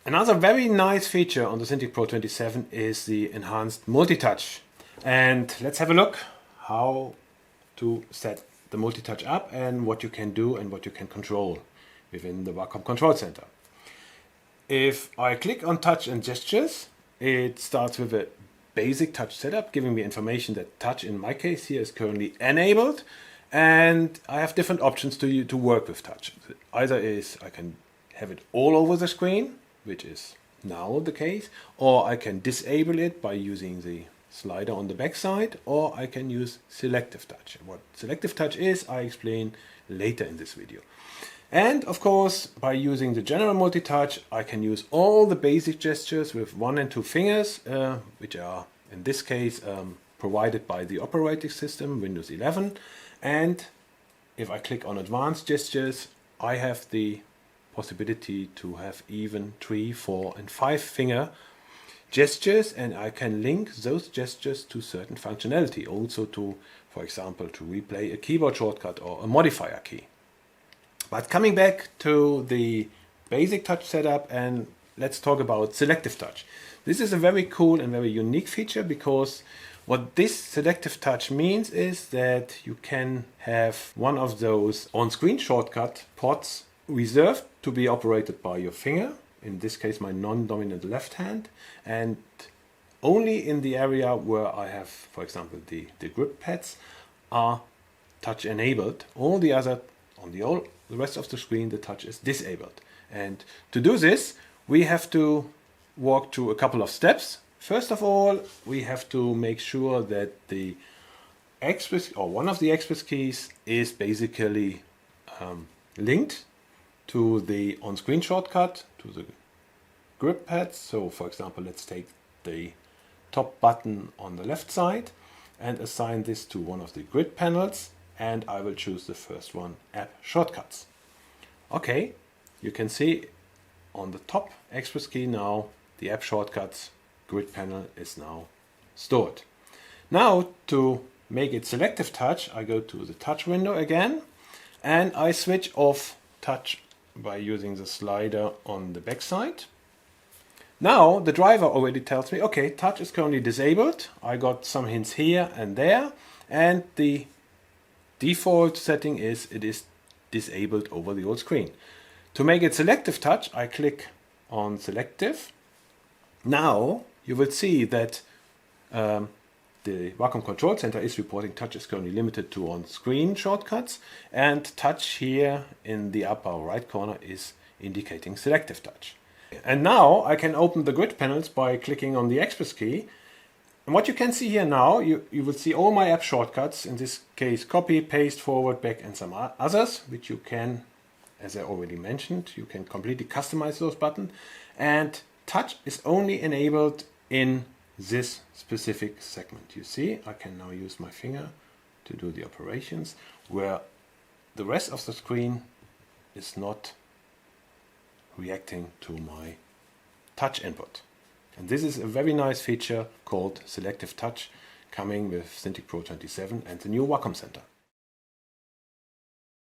Another very nice feature on the Cintiq Pro 27 is the enhanced multi-touch. And let's have a look how to set the multi-touch up and what you can do and what you can control within the Wacom Control Center. If I click on touch and gestures, it starts with a basic touch setup, giving me information that touch in my case here is currently enabled, and I have different options to work with touch. Either is I can have it all over the screen, which is now the case, or I can disable it by using the slider on the back side, or I can use selective touch. What selective touch is, I explain later in this video. And of course, by using the general multi-touch, I can use all the basic gestures with 1 and 2 fingers, which are in this case provided by the operating system Windows 11. And if I click on advanced gestures, I have the possibility to have even 3, 4 and 5 finger gestures, and I can link those gestures to certain functionality, also to, for example, to replay a keyboard shortcut or a modifier key. But coming back to the basic touch setup, and let's talk about selective touch. This is a very cool and very unique feature, because what this selective touch means is that you can have one of those on-screen shortcut pods reserved to be operated by your finger, in this case my non-dominant left hand, and only in the area where I have, for example, the grip pads are touch enabled. All the other, the rest of the screen, the touch is disabled. And to do this, we have to walk through a couple of steps. First of all, we have to make sure that the express, or one of the express keys, is basically linked to the on-screen shortcut, to the grip pads. So for example, let's take the top button on the left side and assign this to one of the grid panels, and I will choose the first one, App Shortcuts. Okay, you can see on the top express key now, the App Shortcuts grid panel is now stored. Now to make it selective touch, I go to the touch window again, and I switch off touch by using the slider on the back side. Now the driver already tells me, okay, touch is currently disabled. I got some hints here and there, and the default setting is it is disabled over the whole screen. To make it selective touch, I click on selective. Now you will see that the Wacom Control Center is reporting touch is currently limited to on-screen shortcuts, and touch here in the upper right corner is indicating selective touch. And now I can open the grid panels by clicking on the express key. And what you can see here now, you will see all my app shortcuts, in this case copy, paste, forward, back and some others, which you can, as I already mentioned, you can completely customize those buttons. And touch is only enabled in this specific segment. You see, I can now use my finger to do the operations, where the rest of the screen is not reacting to my touch input. And this is a very nice feature called selective touch, coming with Cintiq Pro 27 and the new Wacom Center.